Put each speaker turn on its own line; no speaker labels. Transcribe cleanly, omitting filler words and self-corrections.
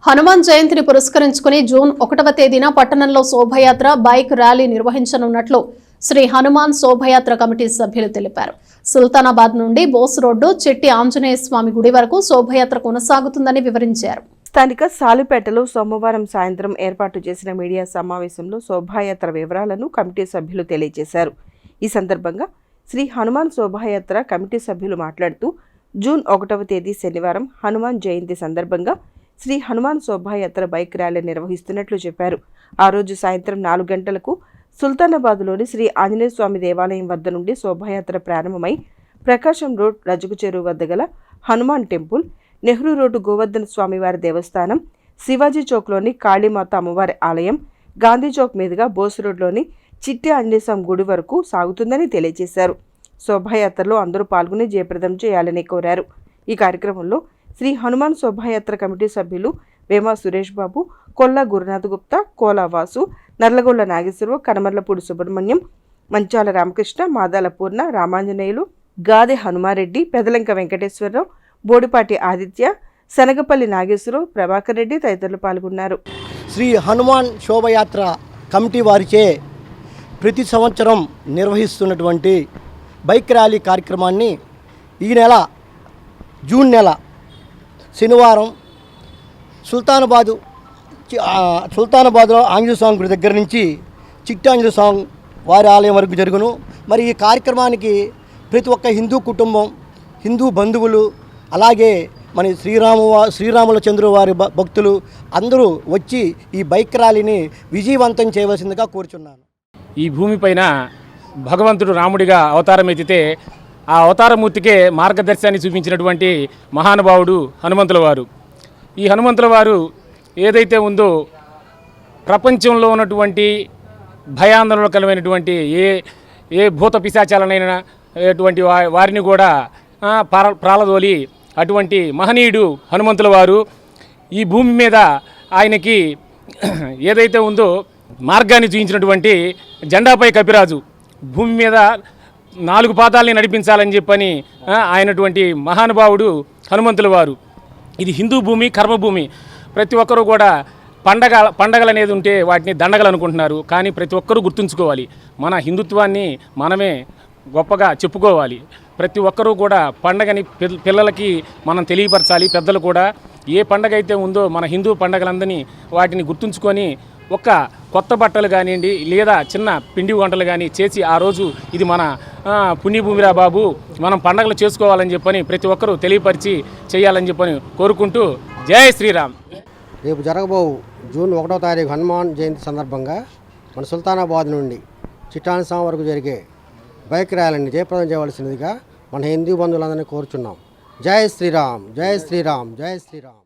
హనుమాన్ జయంతిని పురస్కరించుకుని జూన్ 1వ తేదీన పట్టణంలో శోభయాత్ర బైక్ ర్యాలీ నిర్వహించనున్నట్లు శ్రీ హనుమాన్ శోభయాత్ర కమిటీ సభ్యులు తెలిపారు. సుల్తానాబాద్ నుండి బోస్ రోడ్డు చిట్టి ఆంజనేయ స్వామి గుడి వరకు శోభయాత్ర కొనసాగుతుందని వివరించారు.
స్థానిక సాలుపేటలో సోమవారం సాయంత్రం ఏర్పాటు చేసిన మీడియా సమావేశంలో శోభాయాత్ర వివరాలను కమిటీ సభ్యులు తెలియజేశారు. ఈ సందర్భంగా శ్రీ హనుమాన్ శోభాయాత్ర కమిటీ సభ్యులు మాట్లాడుతూ జూన్ 1వ తేదీ శనివారం హనుమాన్ జయంతి సందర్భంగా శ్రీ హనుమాన్ శోభాయాత్ర బైక్ ర్యాలీ నిర్వహిస్తున్నట్లు చెప్పారు. ఆ రోజు సాయంత్రం 4 గంటలకు సుల్తానాబాద్లోని శ్రీ ఆంజనేయ స్వామి దేవాలయం వద్ద నుండి శోభాయాత్ర ప్రారంభమై ప్రకాశం రోడ్ రజకు చెరువు వద్ద గల హనుమాన్ టెంపుల్, నెహ్రూ రోడ్డు గోవర్ధన స్వామివారి దేవస్థానం, శివాజీ చౌక్లోని కాళీమాత అమ్మవారి ఆలయం, గాంధీ చౌక్ మీదుగా బోస్ రోడ్లోని చిట్టి ఆంజనేయ స్వామి గుడి వరకు సాగుతుందని తెలియజేశారు. శోభాయాత్రలో అందరూ పాల్గొని జయప్రదం చేయాలని కోరారు. ఈ కార్యక్రమంలో శ్రీ హనుమాన్ శోభాయాత్ర కమిటీ సభ్యులు వేమా సురేష్ బాబు, కొల్లా గురునాథ్ గుప్తా, కోలా వాసు, నర్లగొండ నాగేశ్వరరావు, కనమర్లపూడి సుబ్రహ్మణ్యం, మంచాల రామకృష్ణ, మాదాల పూర్ణ, రామాంజనేయులు, గాదె హనుమారెడ్డి, పెదలంక వెంకటేశ్వరరావు, బోడిపాటి ఆదిత్య, శనగపల్లి నాగేశ్వరరావు, ప్రభాకర్ రెడ్డి తదితరులు పాల్గొన్నారు.
శ్రీ హనుమాన్ శోభయాత్ర కమిటీ వారిచే ప్రతి సంవత్సరం నిర్వహిస్తున్నటువంటి బైక్ ర్యాలీ కార్యక్రమాన్ని ఈ నెల జూన్ నెల శనివారం సుల్తానాబాద్లో ఆంజనేయ స్వామి గుడి దగ్గర నుంచి చిట్టి ఆంజనేయ స్వామి వారి ఆలయం వరకు జరుగును. మరి ఈ కార్యక్రమానికి ప్రతి ఒక్క హిందూ కుటుంబం, హిందూ బంధువులు, అలాగే మన శ్రీరాముల చంద్రు వారి భక్తులు అందరూ వచ్చి ఈ బైక్ ర్యాలీని విజయవంతం చేయవలసిందిగా కోరుచున్నాను.
ఈ భూమిపైన భగవంతుడు రాముడిగా అవతారం ఎత్తితే ఆ అవతారమూర్తికే మార్గదర్శనాన్ని చూపించినటువంటి మహానుభావుడు హనుమంతుల వారు. ఈ హనుమంతుల వారు ఏదైతే ఉందో ప్రపంచంలో ఉన్నటువంటి భయాందోళనకరమైనటువంటి ఏ భూత పిశాచాలనైనా వారిని కూడా ప్రాలదోలి అటువంటి మహనీయుడు హనుమంతుల వారు. ఈ భూమి మీద ఆయనకి ఏదైతే ఉందో మార్గాన్ని చూపించినటువంటి జెండాపై కపిరాజు, భూమి మీద 4 పాదాలని నడిపించాలని చెప్పని ఆయనటువంటి మహానుభావుడు హనుమంతుల వారు. ఇది హిందూ భూమి, కర్మభూమి. ప్రతి ఒక్కరూ కూడా పండగలు అనేది ఉంటే వాటిని దండగలు అనుకుంటున్నారు. కానీ ప్రతి ఒక్కరూ గుర్తుంచుకోవాలి, మన హిందుత్వాన్ని మనమే గొప్పగా చెప్పుకోవాలి. ప్రతి ఒక్కరూ కూడా పండగని పిల్లలకి మనం తెలియపరచాలి. పెద్దలు కూడా ఏ పండగ అయితే ఉందో మన హిందూ పండగలందరినీ వాటిని గుర్తుంచుకొని ఒక్క కొత్త బట్టలు కానివ్వండి లేదా చిన్న పిండి వంటలు కానీ చేసి ఆ రోజు ఇది మన పుణ్యభూమిరా బాబు, మనం పండగలు చేసుకోవాలని చెప్పని ప్రతి ఒక్కరూ తెలియపరిచి చేయాలని చెప్పని కోరుకుంటూ జై శ్రీరామ్.
రేపు జరగబోవు జూన్ 1వ తారీఖు హనుమాన్ జయంతి సందర్భంగా మన సుల్తానాబాద్ నుండి చిట్టి ఆంజనేయ స్వామి వరకు జరిగే బైక్ ర్యాలీని జయప్రదం చేయవలసినదిగా మన హిందూ బంధువులందరినీ కోరుచున్నాం. జై శ్రీరామ్, జై శ్రీరామ్, జై శ్రీరామ్.